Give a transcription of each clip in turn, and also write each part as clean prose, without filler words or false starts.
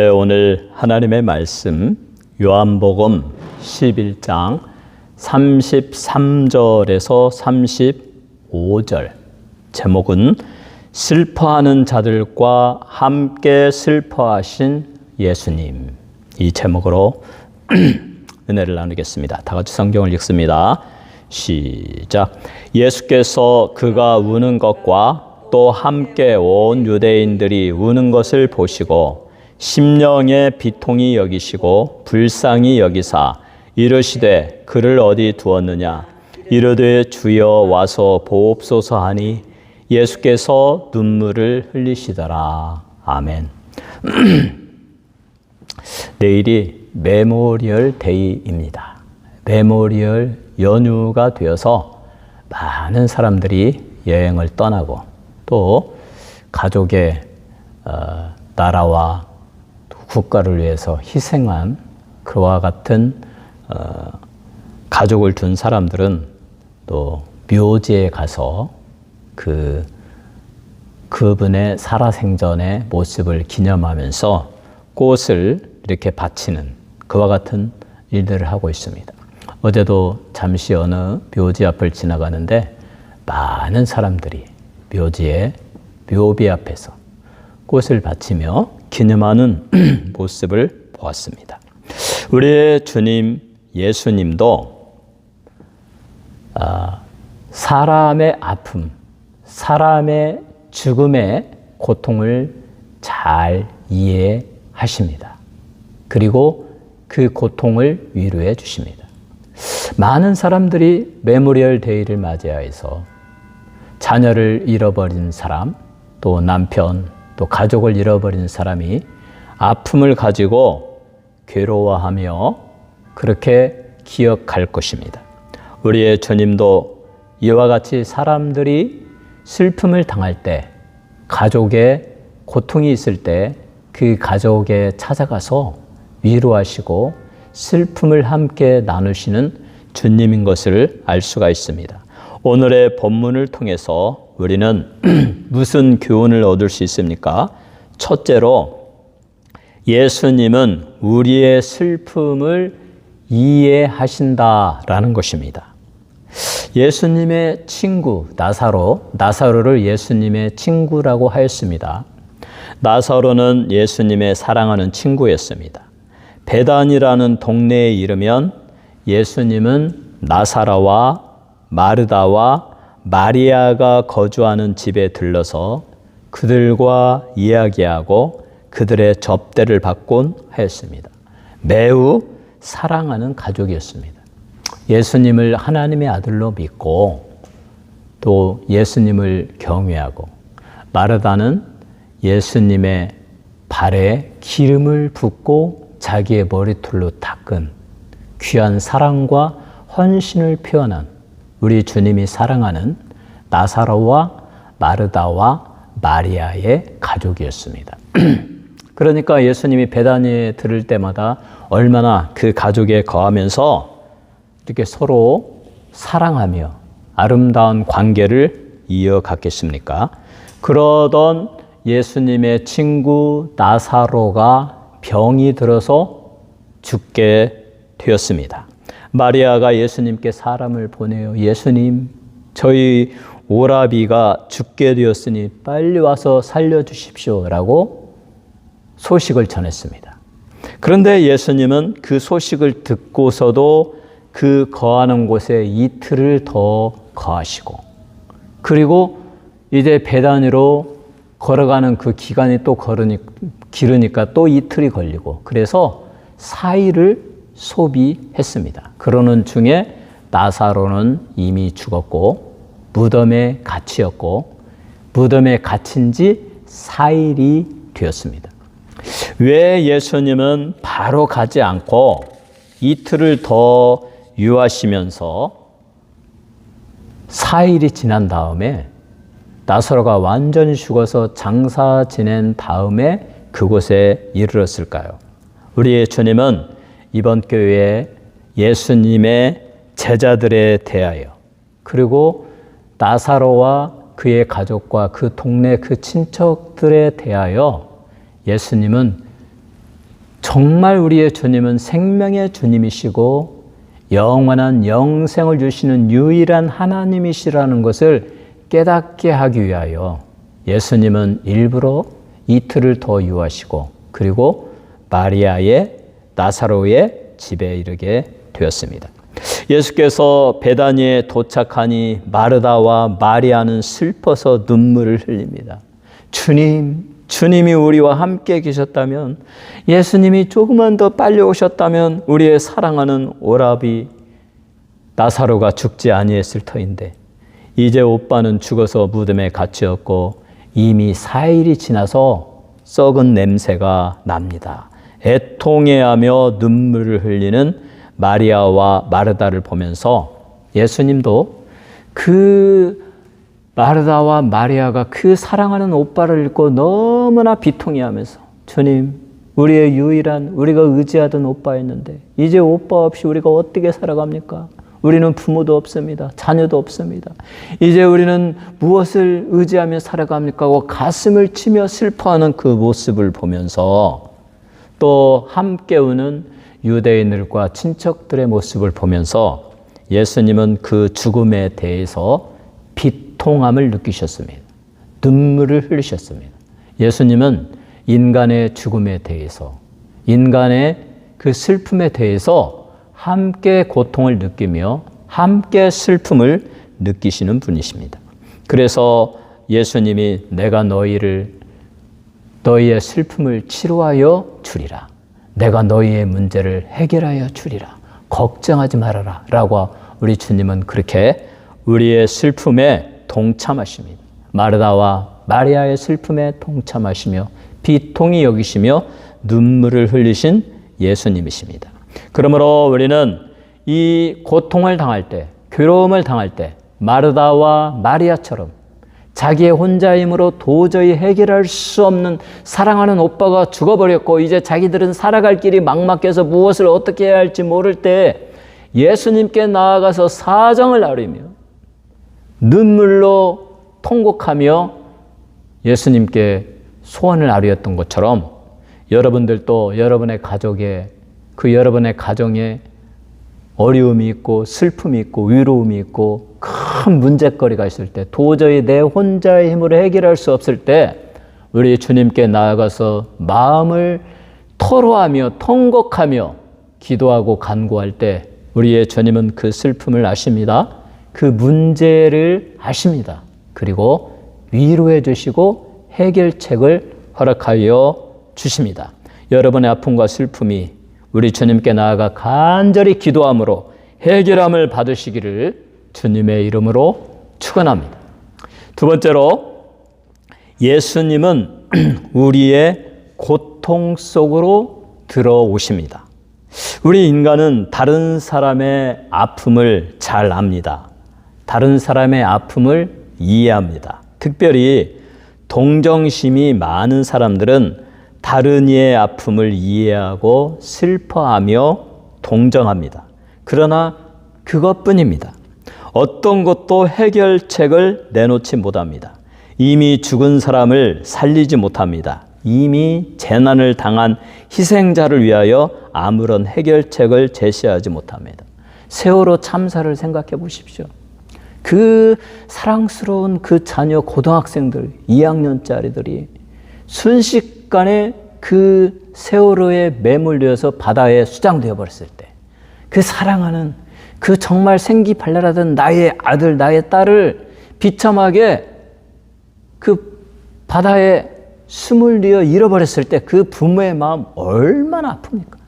오늘 하나님의 말씀 요한복음 11장 33절에서 35절, 제목은 슬퍼하는 자들과 함께 슬퍼하신 예수님, 이 제목으로 은혜를 나누겠습니다. 다 같이 성경을 읽습니다. 시작. 예수께서 그가 우는 것과 또 함께 온 유대인들이 우는 것을 보시고 심령의 비통이 여기시고 불쌍히 여기사 이르시되 그를 어디 두었느냐. 이르되 주여 와서 보옵소서 하니 예수께서 눈물을 흘리시더라. 아멘. 내일이 메모리얼 데이입니다. 메모리얼 연휴가 되어서 많은 사람들이 여행을 떠나고 또 가족의 나라와 국가를 위해서 희생한 그와 같은 가족을 둔 사람들은 또 묘지에 가서 그분의 살아생전의 모습을 기념하면서 꽃을 이렇게 바치는 그와 같은 일들을 하고 있습니다. 어제도 잠시 어느 묘지 앞을 지나가는데 많은 사람들이 묘비 앞에서 꽃을 바치며 기념하는 모습을 보았습니다. 우리의 주님 예수님도 사람의 아픔, 사람의 죽음의 고통을 잘 이해하십니다. 그리고 그 고통을 위로해 주십니다. 많은 사람들이 메모리얼 데이를 맞이해서 자녀를 잃어버린 사람, 또 남편, 또 가족을 잃어버린 사람이 아픔을 가지고 괴로워하며 그렇게 기억할 것입니다. 우리의 주님도 이와 같이 사람들이 슬픔을 당할 때, 가족의 고통이 있을 때 그 가족에 찾아가서 위로하시고 슬픔을 함께 나누시는 주님인 것을 알 수가 있습니다. 오늘의 본문을 통해서 우리는 무슨 교훈을 얻을 수 있습니까? 첫째로, 예수님은 우리의 슬픔을 이해하신다라는 것입니다. 예수님의 친구 나사로를 예수님의 친구라고 하였습니다. 나사로는 예수님의 사랑하는 친구였습니다. 베단이라는 동네에 이르면 예수님은 나사로와 마르다와 마리아가 거주하는 집에 들러서 그들과 이야기하고 그들의 접대를 받곤 하였습니다. 매우 사랑하는 가족이었습니다. 예수님을 하나님의 아들로 믿고 또 예수님을 경외하고, 마르다는 예수님의 발에 기름을 붓고 자기의 머리털로 닦은 귀한 사랑과 헌신을 표현한 우리 주님이 사랑하는 나사로와 마르다와 마리아의 가족이었습니다. 그러니까 예수님이 베다니에 들을 때마다 얼마나 그 가족에 거하면서 이렇게 서로 사랑하며 아름다운 관계를 이어갔겠습니까? 그러던 예수님의 친구 나사로가 병이 들어서 죽게 되었습니다. 마리아가 예수님께 사람을 보내요. 예수님, 저희 오라비가 죽게 되었으니 빨리 와서 살려주십시오 라고 소식을 전했습니다. 그런데 예수님은 그 소식을 듣고서도 그 거하는 곳에 이틀을 더 거하시고, 그리고 이제 베다니로 걸어가는 그 기간이 또 길으니까 또 이틀이 걸리고, 그래서 4일을 소비했습니다. 그러는 중에 나사로는 이미 죽었고 무덤에 갇혔고, 무덤에 갇힌 지 4일이 되었습니다. 왜 예수님은 바로 가지 않고 이틀을 더 유하시면서 4일이 지난 다음에 나사로가 완전히 죽어서 장사 지낸 다음에 그곳에 이르렀을까요? 우리의 주님은 이번 교회에 예수님의 제자들에 대하여, 그리고 나사로와 그의 가족과 그 동네 그 친척들에 대하여 예수님은 정말 우리의 주님은 생명의 주님이시고 영원한 영생을 주시는 유일한 하나님이시라는 것을 깨닫게 하기 위하여 예수님은 일부러 이틀을 더 유하시고 그리고 마리아의 나사로의 집에 이르게 되었습니다. 예수께서 베다니에 도착하니 마르다와 마리아는 슬퍼서 눈물을 흘립니다. 주님이 우리와 함께 계셨다면, 예수님이 조금만 더 빨리 오셨다면 우리의 사랑하는 오라비 나사로가 죽지 아니했을 터인데 이제 오빠는 죽어서 무덤에 갇혔고 이미 4일이 지나서 썩은 냄새가 납니다. 애통해하며 눈물을 흘리는 마리아와 마르다를 보면서 예수님도 그 마르다와 마리아가 그 사랑하는 오빠를 잃고 너무나 비통해하면서, 주님, 우리의 유일한, 우리가 의지하던 오빠였는데 이제 오빠 없이 우리가 어떻게 살아갑니까? 우리는 부모도 없습니다. 자녀도 없습니다. 이제 우리는 무엇을 의지하며 살아갑니까? 하고 가슴을 치며 슬퍼하는 그 모습을 보면서, 또 함께 우는 유대인들과 친척들의 모습을 보면서 예수님은 그 죽음에 대해서 비통함을 느끼셨습니다. 눈물을 흘리셨습니다. 예수님은 인간의 죽음에 대해서, 인간의 그 슬픔에 대해서 함께 고통을 느끼며 함께 슬픔을 느끼시는 분이십니다. 그래서 예수님이 내가 너희의 슬픔을 치료하여 주리라. 내가 너희의 문제를 해결하여 주리라. 걱정하지 말아라. 라고 우리 주님은 그렇게 우리의 슬픔에 동참하십니다. 마르다와 마리아의 슬픔에 동참하시며 비통히 여기시며 눈물을 흘리신 예수님이십니다. 그러므로 우리는 이 고통을 당할 때, 괴로움을 당할 때 마르다와 마리아처럼 자기의 혼자의 힘으로 도저히 해결할 수 없는 사랑하는 오빠가 죽어버렸고 이제 자기들은 살아갈 길이 막막해서 무엇을 어떻게 해야 할지 모를 때 예수님께 나아가서 사정을 나누며 눈물로 통곡하며 예수님께 소원을 아뢰었던 것처럼, 여러분들도 여러분의 가정에 어려움이 있고 슬픔이 있고 위로움이 있고 큰 문제거리가 있을 때, 도저히 내 혼자의 힘으로 해결할 수 없을 때 우리 주님께 나아가서 마음을 토로하며 통곡하며 기도하고 간구할 때 우리의 주님은 그 슬픔을 아십니다. 그 문제를 아십니다. 그리고 위로해 주시고 해결책을 허락하여 주십니다. 여러분의 아픔과 슬픔이 우리 주님께 나아가 간절히 기도함으로 해결함을 받으시기를 주님의 이름으로 축원합니다. 두 번째로, 예수님은 우리의 고통 속으로 들어오십니다. 우리 인간은 다른 사람의 아픔을 잘 압니다. 다른 사람의 아픔을 이해합니다. 특별히 동정심이 많은 사람들은 다른 이의 아픔을 이해하고 슬퍼하며 동정합니다. 그러나 그것뿐입니다. 어떤 것도 해결책을 내놓지 못합니다. 이미 죽은 사람을 살리지 못합니다. 이미 재난을 당한 희생자를 위하여 아무런 해결책을 제시하지 못합니다. 세월호 참사를 생각해 보십시오. 그 사랑스러운 그 자녀 고등학생들, 2학년짜리들이 순식간에 그 세월호에 매몰려서 바다에 수장되어 버렸을 때, 그 사랑하는, 그 정말 생기발랄하던 나의 아들, 나의 딸을 비참하게 그 바다에 숨을 내어 잃어버렸을 때 그 부모의 마음 얼마나 아픕니까?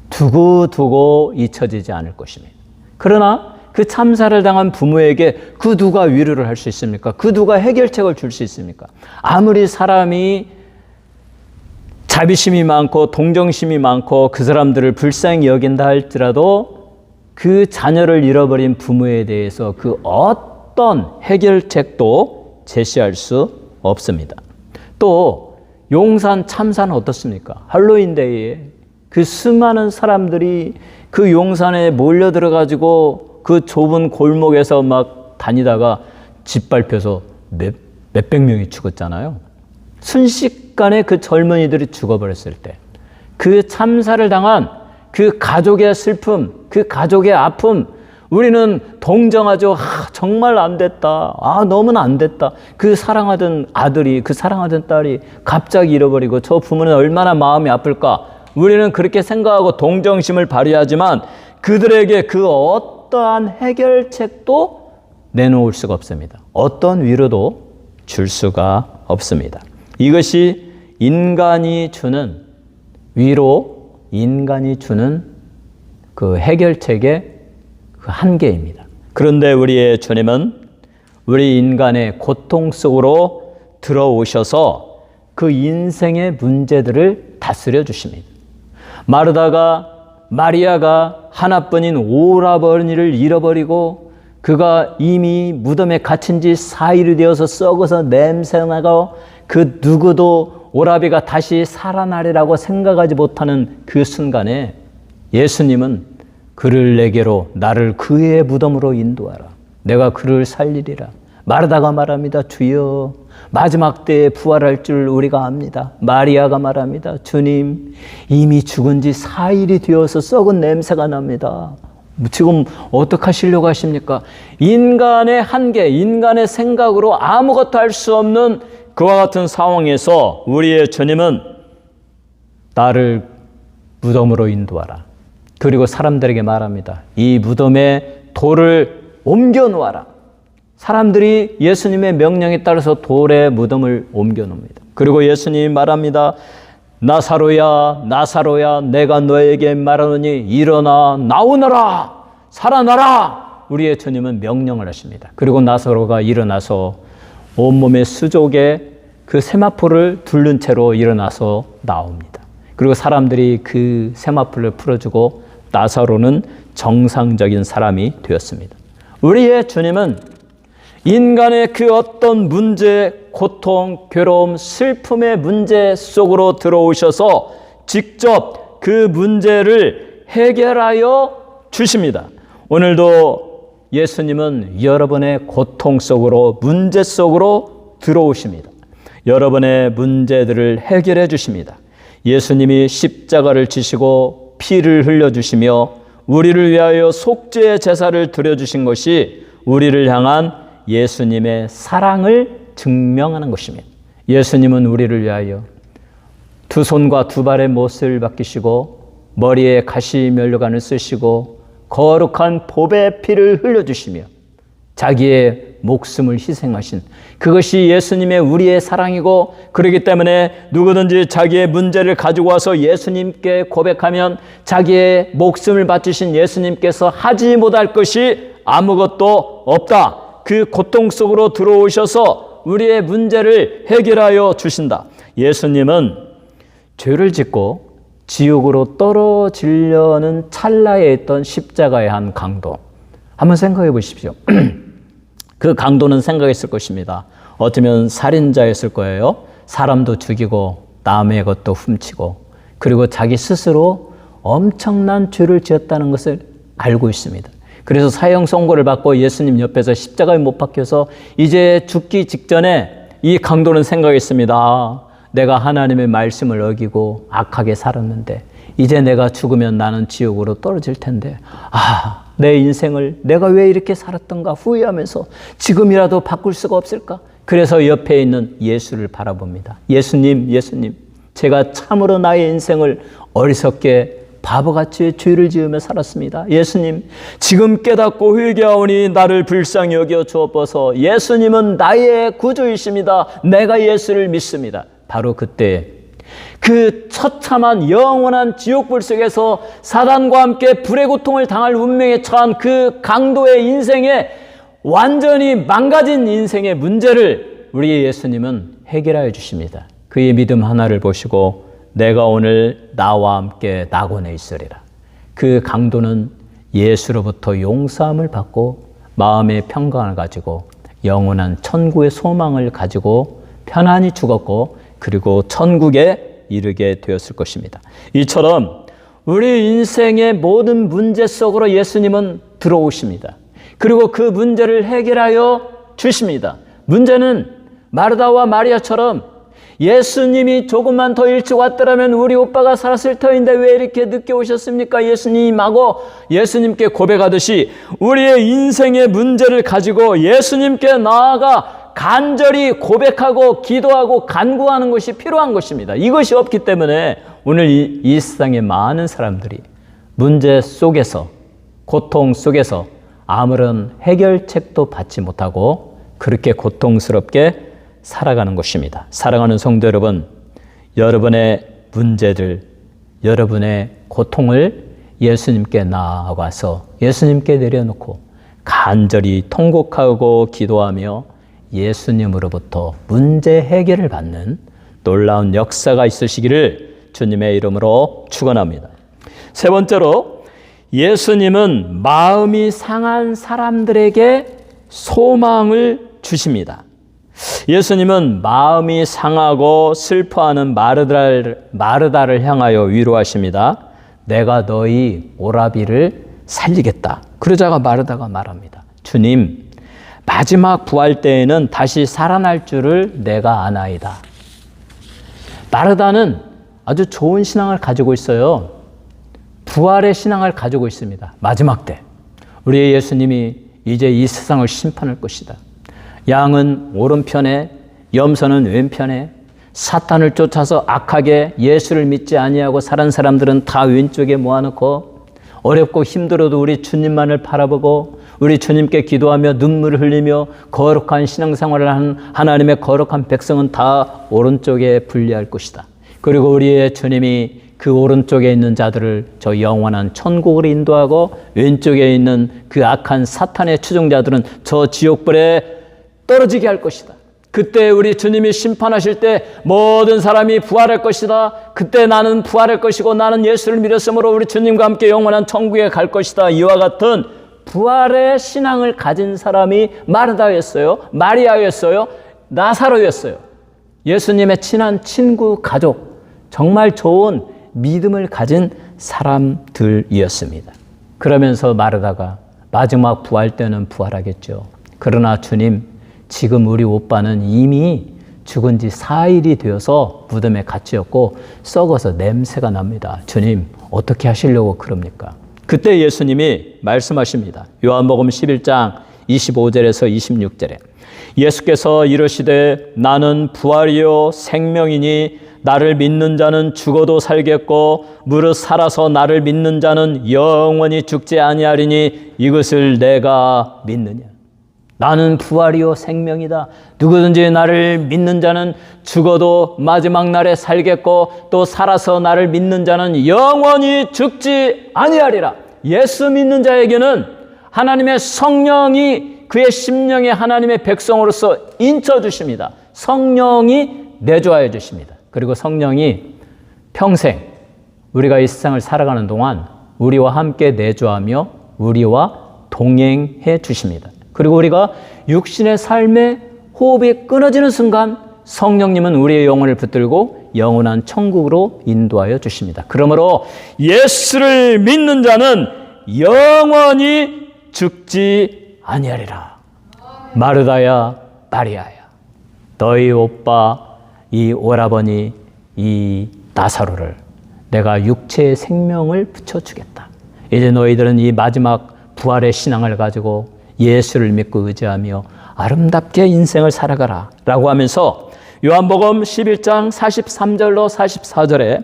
두고두고 잊혀지지 않을 것입니다. 그러나 그 참사를 당한 부모에게 그 누가 위로를 할 수 있습니까? 그 누가 해결책을 줄 수 있습니까? 아무리 사람이 자비심이 많고 동정심이 많고 그 사람들을 불쌍히 여긴다 할지라도 그 자녀를 잃어버린 부모에 대해서 그 어떤 해결책도 제시할 수 없습니다. 또 용산 참사는 어떻습니까? 할로윈데이에 그 수많은 사람들이 그 용산에 몰려 들어가지고 그 좁은 골목에서 막 다니다가 짓밟혀서 몇백 명이 죽었잖아요. 순식간에 그 젊은이들이 죽어버렸을 때 그 참사를 당한 그 가족의 슬픔, 그 가족의 아픔, 우리는 동정하죠. 정말 안 됐다. 너무나 안 됐다. 그 사랑하던 아들이, 그 사랑하던 딸이 갑자기 잃어버리고 저 부모는 얼마나 마음이 아플까. 우리는 그렇게 생각하고 동정심을 발휘하지만 그들에게 그 어떠한 해결책도 내놓을 수가 없습니다. 어떤 위로도 줄 수가 없습니다. 이것이 인간이 주는 위로, 인간이 주는 그 해결책의 그 한계입니다. 그런데 우리의 주님은 우리 인간의 고통 속으로 들어오셔서 그 인생의 문제들을 다스려 주십니다. 마리아가 하나뿐인 오라버니를 잃어버리고 그가 이미 무덤에 갇힌 지 4일이 되어서 썩어서 냄새나고 그 누구도 오라비가 다시 살아나리라고 생각하지 못하는 그 순간에 예수님은 그를 내게로 나를 그의 무덤으로 인도하라. 내가 그를 살리리라. 마르다가 말합니다. 주여, 마지막 때에 부활할 줄 우리가 압니다. 마리아가 말합니다. 주님, 이미 죽은 지 4일이 되어서 썩은 냄새가 납니다. 지금 어떻게 하시려고 하십니까? 인간의 한계, 인간의 생각으로 아무것도 할 수 없는 그와 같은 상황에서 우리의 주님은 나를 무덤으로 인도하라. 그리고 사람들에게 말합니다. 이 무덤에 돌을 옮겨 놓아라. 사람들이 예수님의 명령에 따라서 돌에 무덤을 옮겨 놓습니다. 그리고 예수님이 말합니다. 나사로야, 나사로야, 내가 너에게 말하노니 일어나 나오너라, 살아나라. 우리의 주님은 명령을 하십니다. 그리고 나사로가 일어나서 온몸의 수족에 그 세마포를 둘른 채로 일어나서 나옵니다. 그리고 사람들이 그 세마포를 풀어주고 나사로는 정상적인 사람이 되었습니다. 우리의 주님은 인간의 그 어떤 문제, 고통, 괴로움, 슬픔의 문제 속으로 들어오셔서 직접 그 문제를 해결하여 주십니다. 오늘도 예수님은 여러분의 고통 속으로, 문제 속으로 들어오십니다. 여러분의 문제들을 해결해 주십니다. 예수님이 십자가를 지시고 피를 흘려주시며 우리를 위하여 속죄의 제사를 드려주신 것이 우리를 향한 예수님의 사랑을 증명하는 것입니다. 예수님은 우리를 위하여 두 손과 두 발의 못을 박히시고 머리에 가시 면류관을 쓰시고 거룩한 보배 피를 흘려주시며 자기의 목숨을 희생하신 그것이 예수님의 우리의 사랑이고, 그렇기 때문에 누구든지 자기의 문제를 가지고 와서 예수님께 고백하면 자기의 목숨을 바치신 예수님께서 하지 못할 것이 아무것도 없다. 그 고통 속으로 들어오셔서 우리의 문제를 해결하여 주신다. 예수님은 죄를 짓고 지옥으로 떨어지려는 찰나에 있던 십자가의 한 강도, 한번 생각해 보십시오. 그 강도는 생각했을 것입니다. 어쩌면 살인자였을 거예요. 사람도 죽이고 남의 것도 훔치고, 그리고 자기 스스로 엄청난 죄를 지었다는 것을 알고 있습니다. 그래서 사형 선고를 받고 예수님 옆에서 십자가에 못 박혀서 이제 죽기 직전에 이 강도는 생각했습니다. 내가 하나님의 말씀을 어기고 악하게 살았는데 이제 내가 죽으면 나는 지옥으로 떨어질 텐데, 내 인생을 내가 왜 이렇게 살았던가 후회하면서 지금이라도 바꿀 수가 없을까? 그래서 옆에 있는 예수를 바라봅니다. 예수님, 제가 참으로 나의 인생을 어리석게 바보같이 죄를 지으며 살았습니다. 예수님, 지금 깨닫고 회개하오니 나를 불쌍히 여겨 주옵소서. 예수님은 나의 구주이십니다. 내가 예수를 믿습니다. 바로 그때 그 처참한 영원한 지옥불 속에서 사단과 함께 불의 고통을 당할 운명에 처한 그 강도의 인생에 완전히 망가진 인생의 문제를 우리 예수님은 해결하여 주십니다. 그의 믿음 하나를 보시고 내가 오늘 나와 함께 낙원에 있으리라. 그 강도는 예수로부터 용서함을 받고 마음의 평강을 가지고 영원한 천국의 소망을 가지고 편안히 죽었고, 그리고 천국에 이르게 되었을 것입니다. 이처럼 우리 인생의 모든 문제 속으로 예수님은 들어오십니다. 그리고 그 문제를 해결하여 주십니다. 문제는 마르다와 마리아처럼 예수님이 조금만 더 일찍 왔더라면 우리 오빠가 살았을 터인데 왜 이렇게 늦게 오셨습니까? 예수님하고 예수님께 고백하듯이 우리의 인생의 문제를 가지고 예수님께 나아가 간절히 고백하고 기도하고 간구하는 것이 필요한 것입니다. 이것이 없기 때문에 오늘 이 세상의 많은 사람들이 문제 속에서, 고통 속에서 아무런 해결책도 받지 못하고 그렇게 고통스럽게 살아가는 것입니다. 사랑하는 성도 여러분, 여러분의 문제들, 여러분의 고통을 예수님께 나아가서 예수님께 내려놓고 간절히 통곡하고 기도하며 예수님으로부터 문제 해결을 받는 놀라운 역사가 있으시기를 주님의 이름으로 축원합니다. 세 번째로, 예수님은 마음이 상한 사람들에게 소망을 주십니다. 예수님은 마음이 상하고 슬퍼하는 마르다를 향하여 위로하십니다. 내가 너희 오라비를 살리겠다. 그러자가 마르다가 말합니다. 주님, 마지막 부활 때에는 다시 살아날 줄을 내가 아나이다. 마르다는 아주 좋은 신앙을 가지고 있어요. 부활의 신앙을 가지고 있습니다. 마지막 때 우리의 예수님이 이제 이 세상을 심판할 것이다. 양은 오른편에, 염소는 왼편에, 사탄을 쫓아서 악하게 예수를 믿지 아니하고 살은 사람들은 다 왼쪽에 모아놓고 어렵고 힘들어도 우리 주님만을 바라보고 우리 주님께 기도하며 눈물을 흘리며 거룩한 신앙생활을 하는 하나님의 거룩한 백성은 다 오른쪽에 분리할 것이다. 그리고 우리의 주님이 그 오른쪽에 있는 자들을 저 영원한 천국으로 인도하고 왼쪽에 있는 그 악한 사탄의 추종자들은 저 지옥불에 떨어지게 할 것이다. 그때 우리 주님이 심판하실 때 모든 사람이 부활할 것이다. 그때 나는 부활할 것이고 나는 예수를 믿었으므로 우리 주님과 함께 영원한 천국에 갈 것이다. 이와 같은 부활의 신앙을 가진 사람이 마르다였어요. 마리아였어요. 나사로였어요. 예수님의 친한 친구, 가족, 정말 좋은 믿음을 가진 사람들이었습니다. 그러면서 마르다가 마지막 부활 때는 부활하겠죠. 그러나 주님, 지금 우리 오빠는 이미 죽은 지 4일이 되어서 무덤에 갇혔고 썩어서 냄새가 납니다. 주님, 어떻게 하시려고 그럽니까? 그때 예수님이 말씀하십니다. 요한복음 11장 25절에서 26절에 예수께서 이르시되 나는 부활이요 생명이니 나를 믿는 자는 죽어도 살겠고 무릇 살아서 나를 믿는 자는 영원히 죽지 아니하리니 이것을 내가 믿느냐. 나는 부활이요 생명이다. 누구든지 나를 믿는 자는 죽어도 마지막 날에 살겠고 또 살아서 나를 믿는 자는 영원히 죽지 아니하리라. 예수 믿는 자에게는 하나님의 성령이 그의 심령에 하나님의 백성으로서 인쳐주십니다. 성령이 내주하여 주십니다. 그리고 성령이 평생 우리가 이 세상을 살아가는 동안 우리와 함께 내주하며 우리와 동행해 주십니다. 그리고 우리가 육신의 삶의 호흡이 끊어지는 순간 성령님은 우리의 영혼을 붙들고 영원한 천국으로 인도하여 주십니다. 그러므로 예수를 믿는 자는 영원히 죽지 아니하리라. 마르다야, 마리아야, 너희 오빠 이 오라버니 이 나사로를 내가 육체의 생명을 붙여주겠다. 이제 너희들은 이 마지막 부활의 신앙을 가지고 예수를 믿고 의지하며 아름답게 인생을 살아가라 라고 하면서 요한복음 11장 43절로 44절에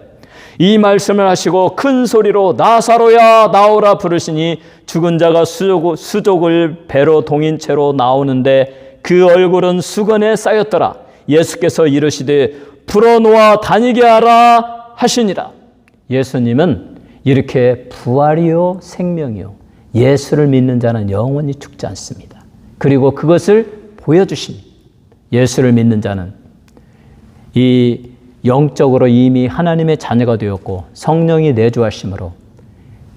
이 말씀을 하시고 큰 소리로 나사로야 나오라 부르시니 죽은 자가 수족을 배로 동인 채로 나오는데 그 얼굴은 수건에 쌓였더라. 예수께서 이르시되 풀어놓아 다니게 하라 하시니라. 예수님은 이렇게 부활이요 생명이요 예수를 믿는 자는 영원히 죽지 않습니다. 그리고 그것을 보여주십니다. 예수를 믿는 자는 이 영적으로 이미 하나님의 자녀가 되었고 성령이 내주하심으로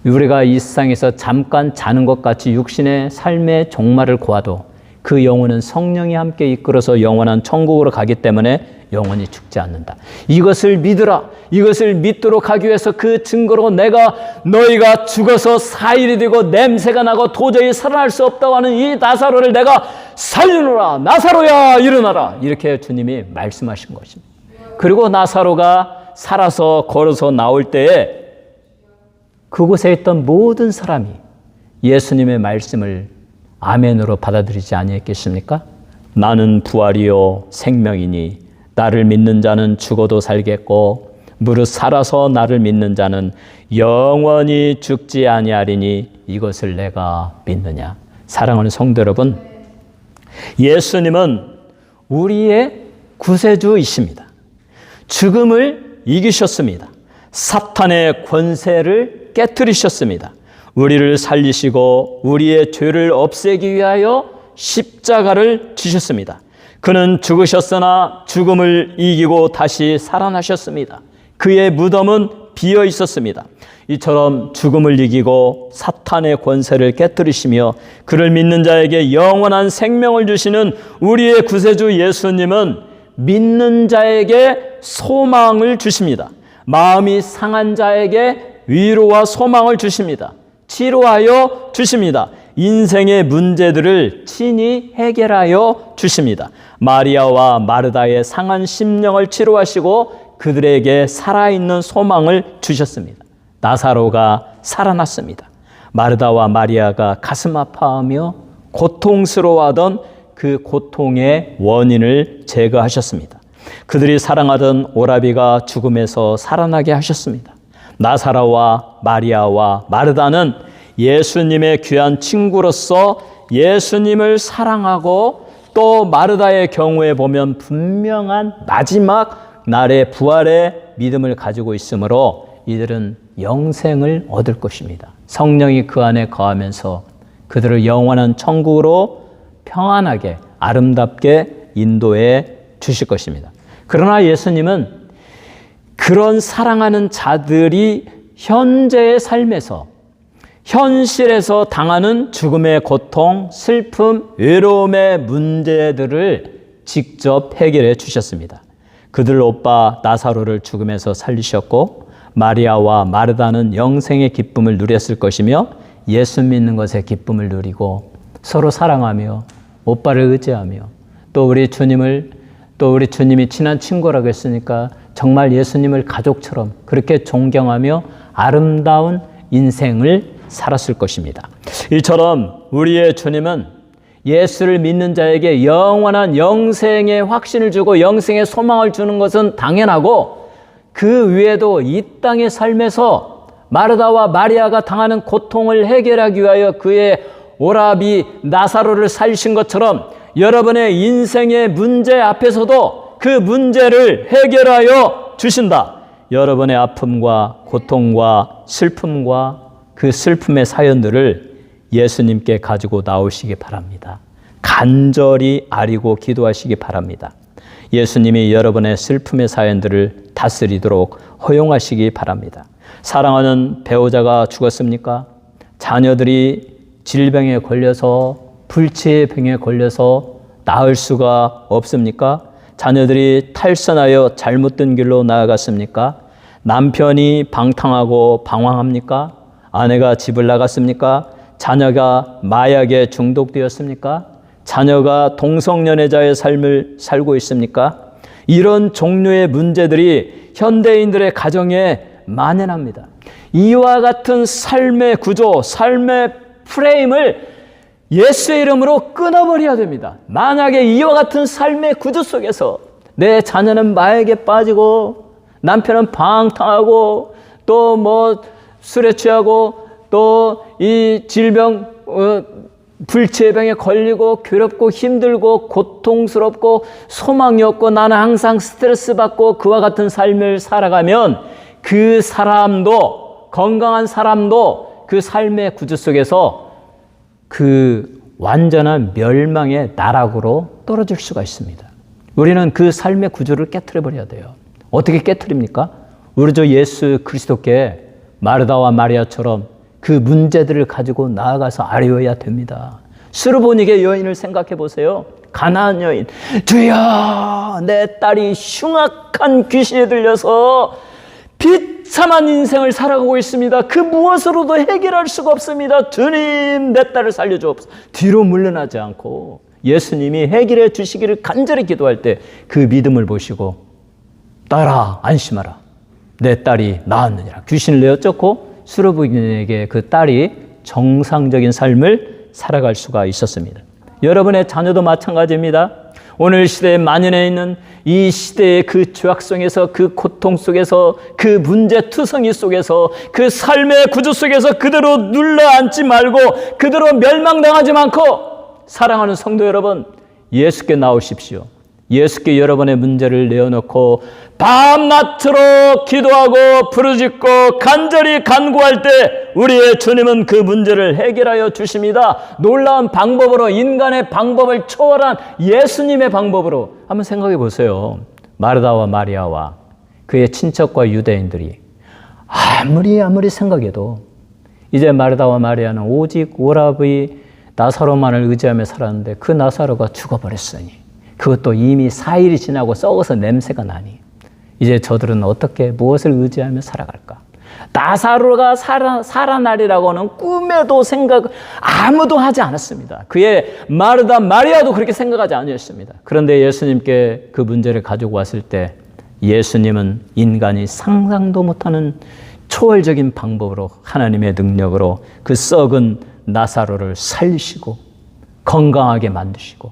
우리가 이 세상에서 잠깐 자는 것 같이 육신의 삶의 종말을 고아도 그 영혼은 성령이 함께 이끌어서 영원한 천국으로 가기 때문에 영원히 죽지 않는다. 이것을 믿으라. 이것을 믿도록 하기 위해서 그 증거로 내가 너희가 죽어서 4일이 되고 냄새가 나고 도저히 살아날 수 없다고 하는 이 나사로를 내가 살리노라. 나사로야 일어나라. 이렇게 주님이 말씀하신 것입니다. 그리고 나사로가 살아서 걸어서 나올 때에 그곳에 있던 모든 사람이 예수님의 말씀을 아멘으로 받아들이지 아니했겠습니까? 나는 부활이요 생명이니 나를 믿는 자는 죽어도 살겠고 무릇 살아서 나를 믿는 자는 영원히 죽지 아니하리니 이것을 내가 믿느냐. 사랑하는 성도 여러분, 예수님은 우리의 구세주이십니다. 죽음을 이기셨습니다. 사탄의 권세를 깨뜨리셨습니다. 우리를 살리시고 우리의 죄를 없애기 위하여 십자가를 지셨습니다. 그는 죽으셨으나 죽음을 이기고 다시 살아나셨습니다. 그의 무덤은 비어 있었습니다. 이처럼 죽음을 이기고 사탄의 권세를 깨뜨리시며 그를 믿는 자에게 영원한 생명을 주시는 우리의 구세주 예수님은 믿는 자에게 소망을 주십니다. 마음이 상한 자에게 위로와 소망을 주십니다. 치료하여 주십니다. 인생의 문제들을 친히 해결하여 주십니다. 마리아와 마르다의 상한 심령을 치료하시고 그들에게 살아있는 소망을 주셨습니다. 나사로가 살아났습니다. 마르다와 마리아가 가슴 아파하며 고통스러워하던 그 고통의 원인을 제거하셨습니다. 그들이 사랑하던 오라비가 죽음에서 살아나게 하셨습니다. 나사로와 마리아와 마르다는 예수님의 귀한 친구로서 예수님을 사랑하고 또 마르다의 경우에 보면 분명한 마지막 날의 부활의 믿음을 가지고 있으므로 이들은 영생을 얻을 것입니다. 성령이 그 안에 거하면서 그들을 영원한 천국으로 평안하게 아름답게 인도해 주실 것입니다. 그러나 예수님은 그런 사랑하는 자들이 현재의 삶에서 현실에서 당하는 죽음의 고통, 슬픔, 외로움의 문제들을 직접 해결해 주셨습니다. 그들 오빠 나사로를 죽음에서 살리셨고 마리아와 마르다는 영생의 기쁨을 누렸을 것이며 예수 믿는 것의 기쁨을 누리고 서로 사랑하며 오빠를 의지하며 또 우리 주님이 친한 친구라고 했으니까 정말 예수님을 가족처럼 그렇게 존경하며 아름다운 인생을 살았을 것입니다. 이처럼 우리의 주님은 예수를 믿는 자에게 영원한 영생의 확신을 주고 영생의 소망을 주는 것은 당연하고 그 위에도 이 땅의 삶에서 마르다와 마리아가 당하는 고통을 해결하기 위하여 그의 오라비 나사로를 살리신 것처럼 여러분의 인생의 문제 앞에서도 그 문제를 해결하여 주신다. 여러분의 아픔과 고통과 슬픔과 그 슬픔의 사연들을 예수님께 가지고 나오시기 바랍니다. 간절히 아리고 기도하시기 바랍니다. 예수님이 여러분의 슬픔의 사연들을 다스리도록 허용하시기 바랍니다. 사랑하는 배우자가 죽었습니까? 자녀들이 질병에 걸려서 불치의 병에 걸려서 나을 수가 없습니까? 자녀들이 탈선하여 잘못된 길로 나아갔습니까? 남편이 방탕하고 방황합니까? 아내가 집을 나갔습니까? 자녀가 마약에 중독되었습니까? 자녀가 동성연애자의 삶을 살고 있습니까? 이런 종류의 문제들이 현대인들의 가정에 만연합니다. 이와 같은 삶의 구조, 삶의 프레임을 예수의 이름으로 끊어버려야 됩니다. 만약에 이와 같은 삶의 구조 속에서 내 자녀는 마약에 빠지고 남편은 방탕하고 또 술에 취하고 또 이 질병 불치병에 걸리고 괴롭고 힘들고 고통스럽고 소망이 없고 나는 항상 스트레스 받고 그와 같은 삶을 살아가면 그 사람도 건강한 사람도 그 삶의 구조 속에서 그 완전한 멸망의 나락으로 떨어질 수가 있습니다. 우리는 그 삶의 구조를 깨트려 버려야 돼요. 어떻게 깨트립니까? 우리 주 예수 그리스도께 마르다와 마리아처럼 그 문제들을 가지고 나아가서 아뢰어야 됩니다. 스르보니게 여인을 생각해 보세요. 가나안 여인, 주여 내 딸이 흉악한 귀신에 들려서 비참한 인생을 살아가고 있습니다. 그 무엇으로도 해결할 수가 없습니다. 주님 내 딸을 살려주옵소서. 뒤로 물러나지 않고 예수님이 해결해 주시기를 간절히 기도할 때 그 믿음을 보시고 딸아 안심하라. 내 딸이 낳았느니라. 귀신을 내어 쫓고 수르부인에게 그 딸이 정상적인 삶을 살아갈 수가 있었습니다. 여러분의 자녀도 마찬가지입니다. 오늘 시대에 만연해 있는 이 시대의 그 죄악성에서, 그 고통 속에서, 그 문제투성이 속에서, 그 삶의 구조 속에서 그대로 눌러앉지 말고 그대로 멸망당하지 않고, 사랑하는 성도 여러분, 예수께 나오십시오. 예수께 여러분의 문제를 내어놓고 밤낮으로 기도하고 부르짖고 간절히 간구할 때 우리의 주님은 그 문제를 해결하여 주십니다. 놀라운 방법으로, 인간의 방법을 초월한 예수님의 방법으로 한번 생각해 보세요. 마르다와 마리아와 그의 친척과 유대인들이 아무리 생각해도 이제 마르다와 마리아는 오직 오라비 나사로만을 의지하며 살았는데 그 나사로가 죽어버렸으니, 그것도 이미 4일이 지나고 썩어서 냄새가 나니 이제 저들은 어떻게, 무엇을 의지하며 살아갈까? 나사로가 살아나리라고는 꿈에도 생각 아무도 하지 않았습니다. 그의 마르다 마리아도 그렇게 생각하지 않았습니다. 그런데 예수님께 그 문제를 가지고 왔을 때 예수님은 인간이 상상도 못하는 초월적인 방법으로, 하나님의 능력으로 그 썩은 나사로를 살리시고 건강하게 만드시고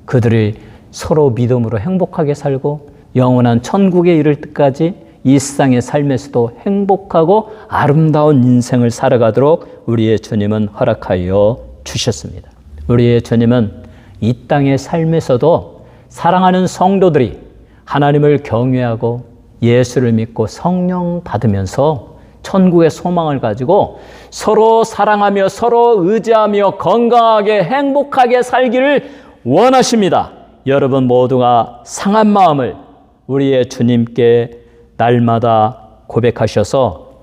그들이 서로 믿음으로 행복하게 살고 영원한 천국에 이를 때까지 이 세상의 삶에서도 행복하고 아름다운 인생을 살아가도록 우리의 주님은 허락하여 주셨습니다. 우리의 주님은 이 땅의 삶에서도 사랑하는 성도들이 하나님을 경외하고 예수를 믿고 성령 받으면서 천국의 소망을 가지고 서로 사랑하며 서로 의지하며 건강하게 행복하게 살기를 원하십니다. 여러분 모두가 상한 마음을 우리의 주님께 날마다 고백하셔서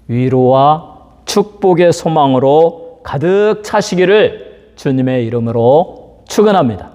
위로와 축복의 소망으로 가득 차시기를 주님의 이름으로 축원합니다.